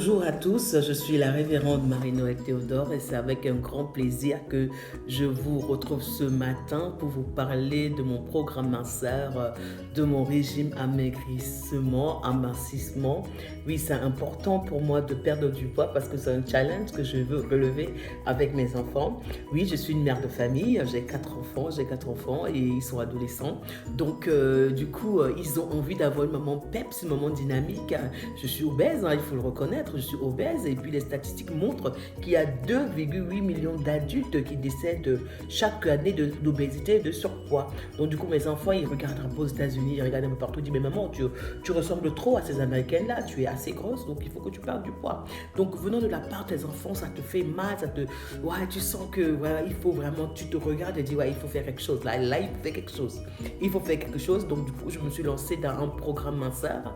Bonjour à tous, je suis la révérende Marie-Noël Théodore et c'est avec un grand plaisir que je vous retrouve ce matin pour vous parler de mon programme minceur, de mon régime amaigrissement, amincissement. Oui, c'est important pour moi de perdre du poids parce que c'est un challenge que je veux relever avec mes enfants. Oui, je suis une mère de famille, j'ai quatre enfants et ils sont adolescents. Donc, ils ont envie d'avoir une maman peps, une maman dynamique. Je suis obèse, il faut le reconnaître, je suis obèse et puis les statistiques montrent qu'il y a 2,8 millions d'adultes qui décèdent chaque année d'obésité et de surpoids. Donc du coup mes enfants ils regardent un peu aux États-Unis, ils regardent un peu partout, ils disent mais maman tu ressembles trop à ces Américaines là, tu es assez grosse donc il faut que tu perdes du poids. Donc venant de la part de tes enfants ça te fait mal, tu sens que voilà il faut vraiment, tu te regardes et dis ouais il faut faire quelque chose, là il faut faire quelque chose, donc du coup je me suis lancée dans un programme minceur,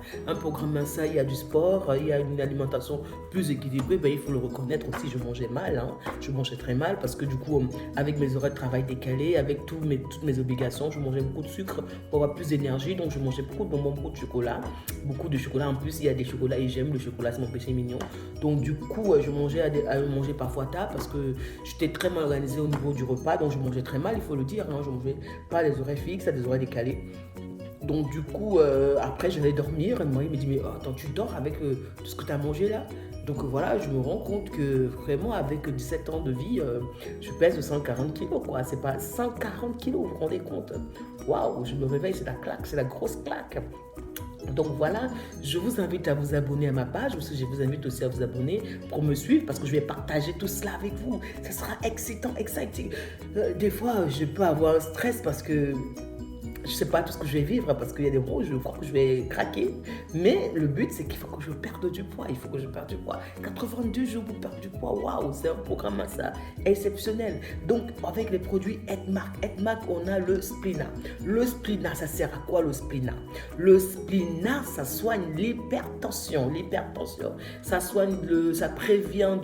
il y a du sport, il y a une alimentation plus équilibrée, il faut le reconnaître aussi, je mangeais mal, je mangeais très mal parce que du coup, avec mes horaires de travail décalés, avec toutes mes obligations, je mangeais beaucoup de sucre pour avoir plus d'énergie, donc je mangeais beaucoup de bonbons, beaucoup de chocolat, en plus il y a des chocolats et j'aime le chocolat, c'est mon péché mignon, donc du coup, je mangeais parfois tard parce que j'étais très mal organisée au niveau du repas, donc je mangeais très mal, il faut le dire, je mangeais pas des horaires fixes, à des horaires décalés. Donc du coup, après j'allais dormir, et moi il me dit mais attends tu dors avec tout ce que tu as mangé là? Donc voilà, je me rends compte que vraiment avec 17 ans de vie, je pèse 140 kilos quoi, c'est pas 140 kilos, vous vous rendez compte? Waouh, je me réveille, c'est la claque, c'est la grosse claque. Donc voilà, je vous invite à vous abonner à ma page, parce que je vous invite aussi à vous abonner pour me suivre, parce que je vais partager tout cela avec vous. Ça sera exciting. Des fois, je peux avoir un stress parce que je ne sais pas tout ce que je vais vivre parce qu'il y a des mots, je crois que je vais craquer. Mais le but, c'est qu'il faut que je perde du poids. 82 jours pour perdre du poids. Waouh, c'est un programme ça exceptionnel. Donc, avec les produits Edmark, on a le Splina. Le Splina, ça sert à quoi le Splina? Le Splina, ça soigne l'hypertension. Ça prévient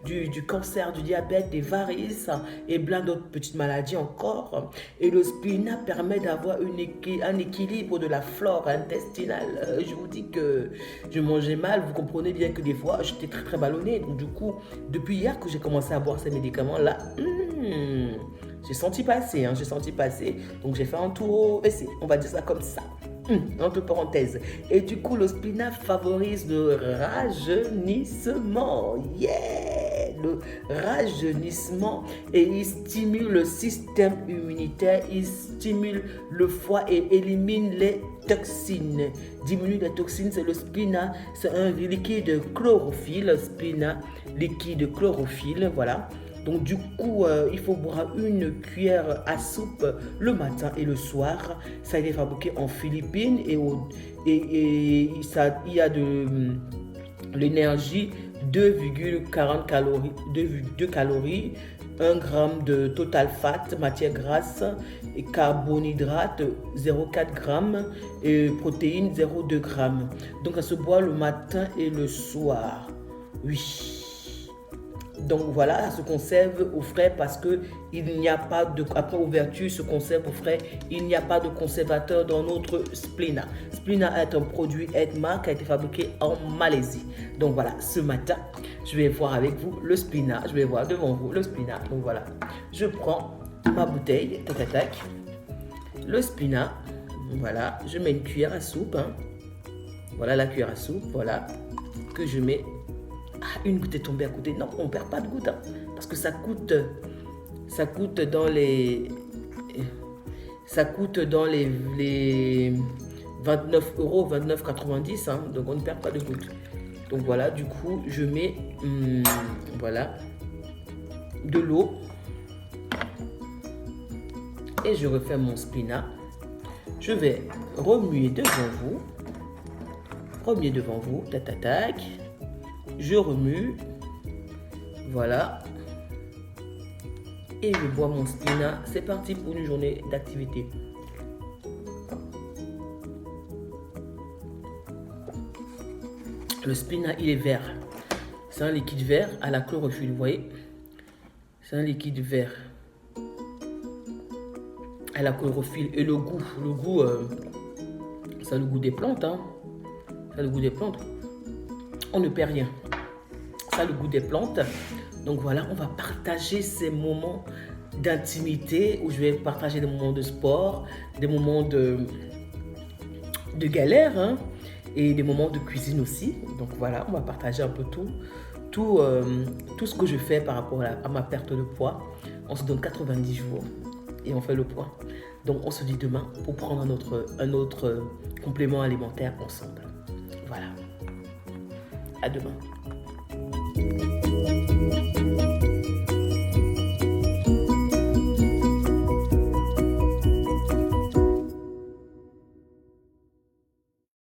du cancer, du diabète, des varices et plein d'autres petites maladies encore. Et le Splina permet d'avoir un équilibre de la flore intestinale. Je vous dis que je mangeais mal, vous comprenez bien que des fois j'étais très très ballonnée. Donc du coup, depuis hier que j'ai commencé à boire ces médicaments là, j'ai senti passer. Donc j'ai fait un tour au WC, on va dire ça comme ça. Entre parenthèses. Et du coup, le Splina favorise le rajeunissement. Le rajeunissement, et il stimule le système immunitaire, il stimule le foie et élimine les toxines. Diminue les toxines, c'est le Splina, c'est un liquide chlorophylle, Splina, liquide chlorophylle, voilà. Donc du coup, il faut boire une cuillère à soupe le matin et le soir. Ça a été fabriqué en Philippines et il y a de l'énergie 2,40 calories, 2 calories, 1 gramme de total fat, matière grasse, et carbohydrate 0,4 grammes et protéines 0,2 grammes. Donc ça se boit le matin et le soir. Oui. Donc voilà, ça se conserve au frais parce que il n'y a pas de, après ouverture, se conserve au frais. Il n'y a pas de conservateur dans notre Splina. Splina est un produit Edmark qui a été fabriqué en Malaisie. Donc voilà, ce matin, je vais voir avec vous le Splina. Je vais voir devant vous le Splina. Donc voilà, je prends ma bouteille, le Splina. Voilà, je mets une cuillère à soupe. Voilà la cuillère à soupe, voilà, que je mets. Une goutte est tombée à côté. Non, on ne perd pas de goutte. Parce que ça coûte dans les 29 euros, 29,90. Donc on ne perd pas de goutte. Donc voilà, du coup, je mets voilà, de l'eau. Et je refais mon Splina. Je vais remuer devant vous. Tac. Je remue, voilà, et je bois mon Splina. C'est parti pour une journée d'activité. Le Splina, il est vert. C'est un liquide vert à la chlorophylle, vous voyez. C'est un liquide vert à la chlorophylle. Et le goût, ça a le goût des plantes. Ça a le goût des plantes. On ne perd rien. ça le goût des plantes. Donc voilà, on va partager ces moments d'intimité où je vais partager des moments de sport, des moments de galère, hein, et des moments de cuisine aussi. Donc voilà, on va partager un peu tout ce que je fais par rapport à ma perte de poids. On se donne 90 jours et on fait le point. Donc on se dit demain pour prendre un autre complément alimentaire ensemble. Voilà. À demain.